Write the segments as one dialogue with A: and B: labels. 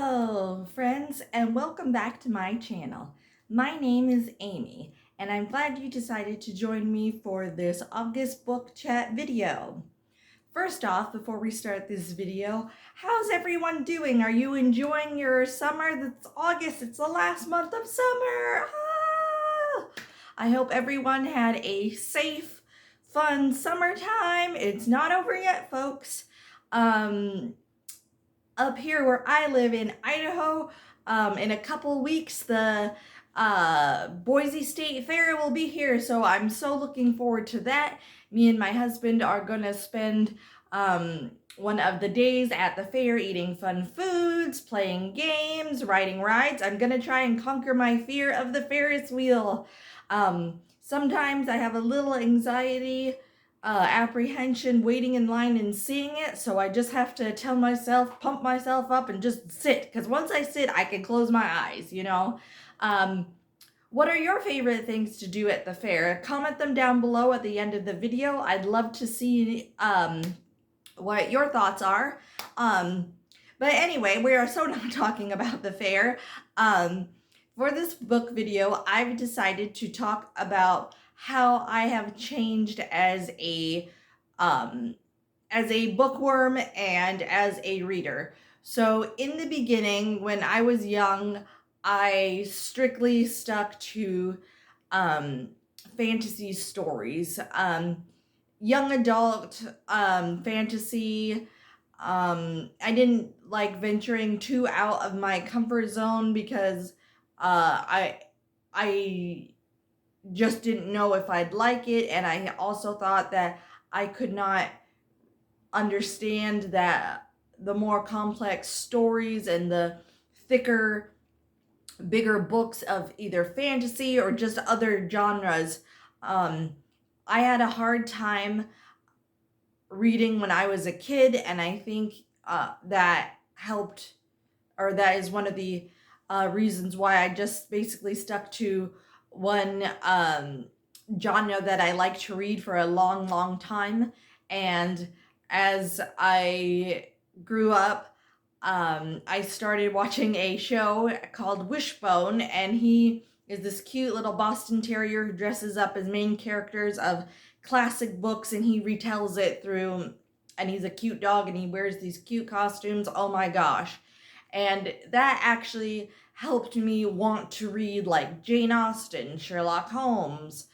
A: Hello, friends, and welcome back to my channel. My name is Amy, and I'm glad you decided to join me for this August book chat video. First off, before we start this video, how's everyone doing? Are you enjoying your summer? It's August, it's the last month of summer. I hope everyone had a safe, fun summertime. It's not over yet, folks. Up here where I live in Idaho, in a couple weeks, the Boise State Fair will be here, so I'm so looking forward to that. Me and my husband are gonna spend one of the days at the fair eating fun foods, playing games, riding rides. I'm gonna try and conquer my fear of the Ferris wheel. Sometimes I have a little anxiety, apprehension waiting in line and seeing it, so I just have to tell myself, pump myself up and just sit, because once I sit I can close my eyes, you know. What are your favorite things to do at the fair? Comment them down below at the end of the video. I'd love to see what your thoughts are. But anyway, we are so not talking about the fair. For this book video, I've decided to talk about how I have changed as a bookworm and as a reader. So in the beginning, when I was young, I strictly stuck to fantasy stories, young adult fantasy. I didn't like venturing too out of my comfort zone because I just didn't know if I'd like it, and I also thought that I could not understand that the more complex stories and the thicker, bigger books of either fantasy or just other genres. I had a hard time reading when I was a kid, and I think that helped, or that is one of the reasons why I just basically stuck to one genre that I like to read for a long time. And as I grew up, I started watching a show called Wishbone, and he is this cute little Boston Terrier who dresses up as main characters of classic books, and he retells it through, and he's a cute dog and he wears these cute costumes. Oh my gosh. And that actually helped me want to read like Jane Austen, Sherlock Holmes,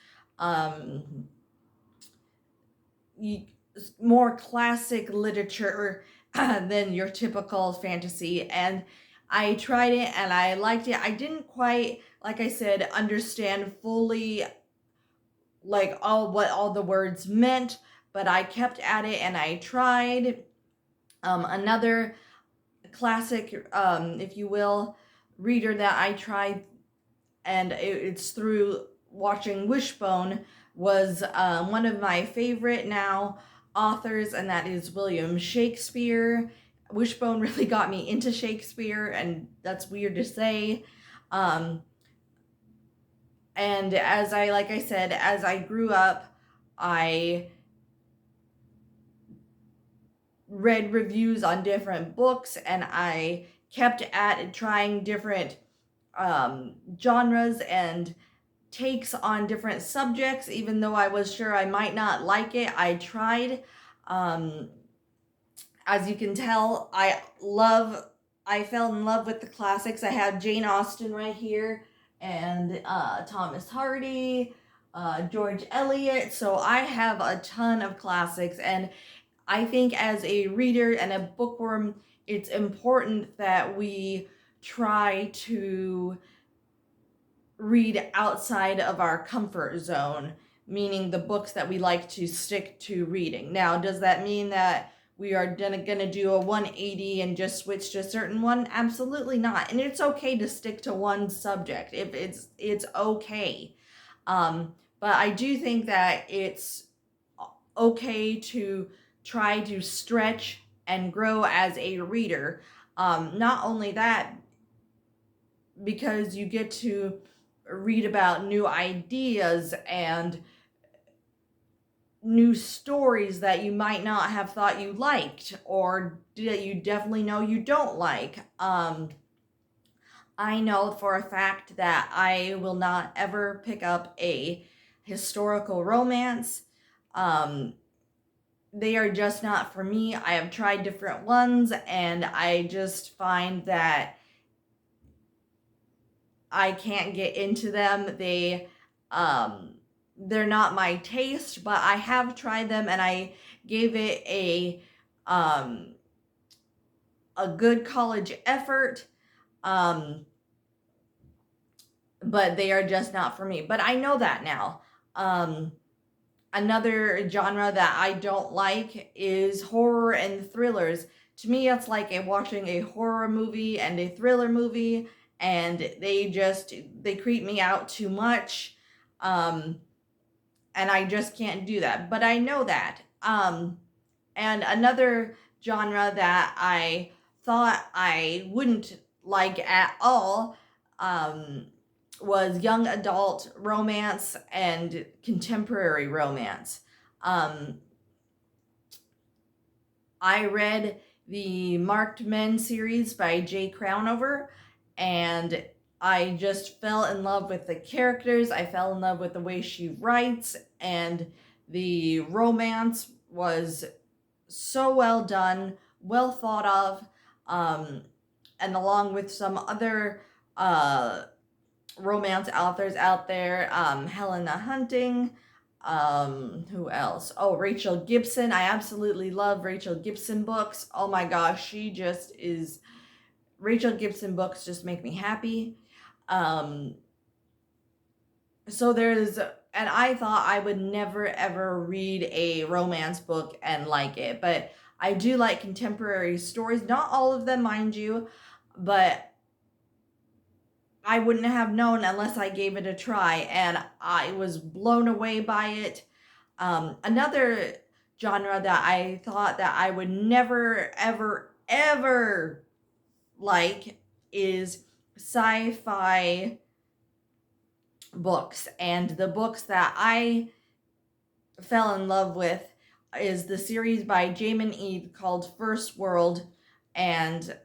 A: more classic literature than your typical fantasy. And I tried it and I liked it. I didn't quite, like I said, understand fully like what all the words meant, but I kept at it and I tried. Another classic, if you will, reader that I tried, and it's through watching Wishbone, was one of my favorite now authors, and that is William Shakespeare. Wishbone really got me into Shakespeare, and that's weird to say. And like I said, as I grew up, I read reviews on different books, and I kept at trying different genres and takes on different subjects. Even though I was sure I might not like it, I tried. As you can tell, I fell in love with the classics. I have Jane Austen right here, and Thomas Hardy, George Eliot. So I have a ton of classics, and I think as a reader and a bookworm, it's important that we try to read outside of our comfort zone, meaning the books that we like to stick to reading. Now, does that mean that we are gonna do a 180 and just switch to a certain one? Absolutely not. And it's okay to stick to one subject. If it's okay. But I do think that it's okay to try to stretch and grow as a reader. Not only that, because you get to read about new ideas and new stories that you might not have thought you liked, or that you definitely know you don't like. I know for a fact that I will not ever pick up a historical romance. Um, they are just not for me. I have tried different ones, and I just find that I can't get into them. They're not my taste, but I have tried them, and I gave it um a good college effort. Um but they are just not for me. But I know that now. Um Another genre that I don't like is horror and thrillers. To me, it's like watching a horror movie and a thriller movie, and they creep me out too much. Um, and I just can't do that. But I know that. And another genre that I thought I wouldn't like at all um, was young adult romance and contemporary romance. Um, I read the Marked Men series by Jay Crownover, and I just fell in love with the characters. I fell in love with the way she writes, and the romance was so well done, well thought of, um, and along with some other uh, romance authors out there, Helena Hunting, who else? Oh, Rachel Gibson. I absolutely love Rachel Gibson books. Oh my gosh, she just is. Rachel Gibson books just make me happy. Um, so there's, and I thought I would never ever read a romance book and like it, but I do like contemporary stories. Not all of them, mind you, but I wouldn't have known unless I gave it a try, and I was blown away by it. Another genre that I thought that I would never, ever, ever like is sci-fi books. And the books that I fell in love with is the series by Jamin Eve called First World, and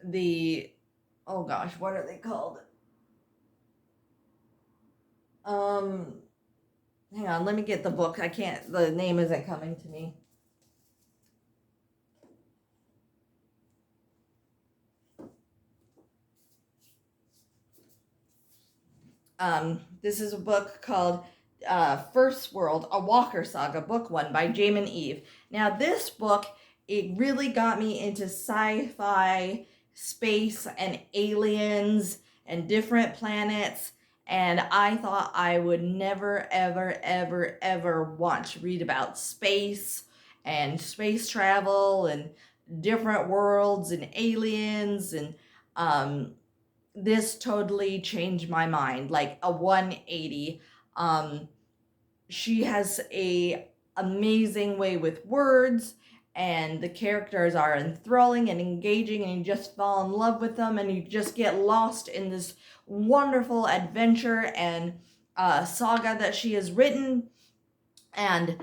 A: the oh gosh, what are they called? Um, Hang on, let me get the book. I can't. The name isn't coming to me. This is a book called First World, a Walker Saga, Book 1 by Jamin Eve. Now, this book, it really got me into sci-fi, space, and aliens, and different planets, and I thought I would never, ever, ever, ever want to read about space, and space travel, and different worlds, and aliens, and this totally changed my mind, like a 180. um she has a amazing way with words, and the characters are enthralling and engaging, and you just fall in love with them, and you just get lost in this wonderful adventure and saga that she has written. And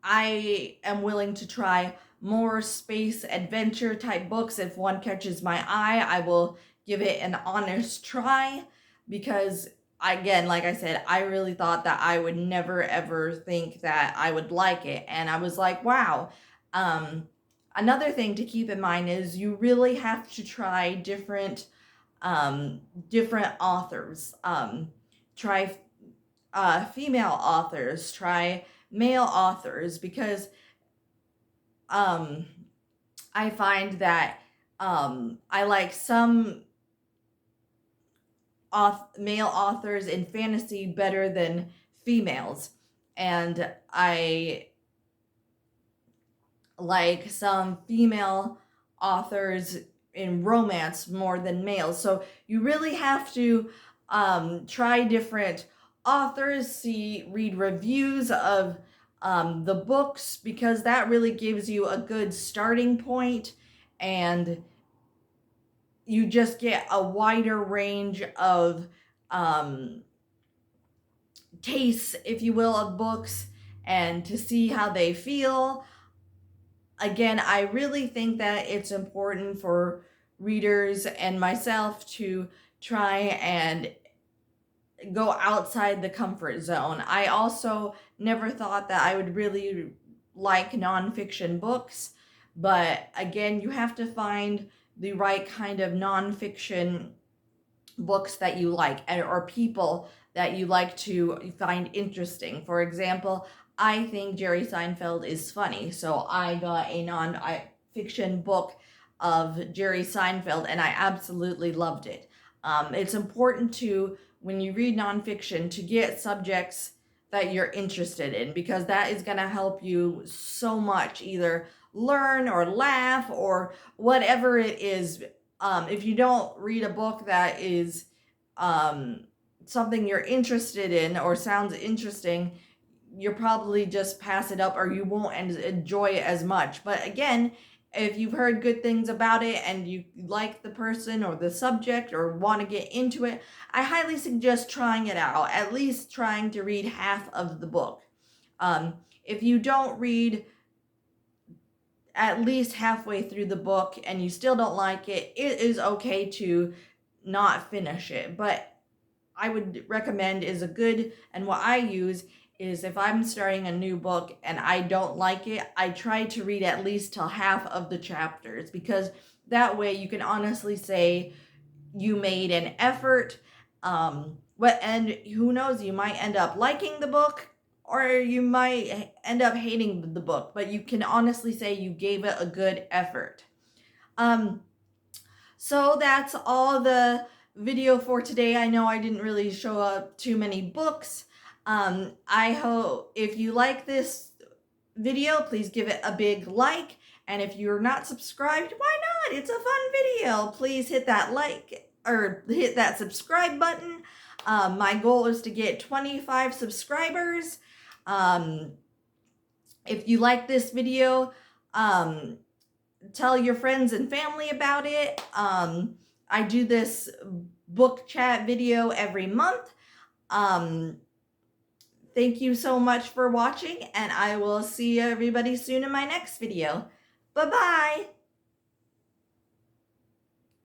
A: I am willing to try more space adventure type books. If one catches my eye, I will give it an honest try, because again, like I said, I really thought that I would never ever think that I would like it, and I was like, wow. Another thing to keep in mind is you really have to try different authors. Try female authors, try male authors, because um, I find that I like some male authors in fantasy better than females, and I like some female authors in romance more than males. So you really have to try different authors, read reviews of the books, because that really gives you a good starting point, and you just get a wider range of um, tastes, if you will, of books and to see how they feel. Again, I really think that it's important for readers and myself to try and go outside the comfort zone. I also never thought that I would really like nonfiction books, but again, you have to find the right kind of nonfiction books that you like or people that you like to find interesting. For example, I think Jerry Seinfeld is funny, so I got a non-fiction book of Jerry Seinfeld and I absolutely loved it. It's important to, when you read nonfiction, to get subjects that you're interested in because that is going to help you so much, either learn or laugh or whatever it is. If you don't read a book that is something you're interested in or sounds interesting, you'll probably just pass it up or you won't enjoy it as much. But again, if you've heard good things about it and you like the person or the subject or want to get into it, I highly suggest trying it out, at least trying to read half of the book. If you don't read at least halfway through the book and you still don't like it, it is okay to not finish it. But I would recommend is a good, and what I use is if I'm starting a new book and I don't like it, I try to read at least till half of the chapters because that way you can honestly say you made an effort. And who knows, you might end up liking the book or you might end up hating the book, but you can honestly say you gave it a good effort. So that's all the video for today. I know I didn't really show up too many books. I hope if you like this video, please give it a big like. And if you're not subscribed, why not? It's a fun video. Please hit that like or hit that subscribe button. My goal is to get 25 subscribers. If you like this video, tell your friends and family about it. I do this book chat video every month. Thank you so much for watching, and I will see everybody soon in my next video. Bye-bye!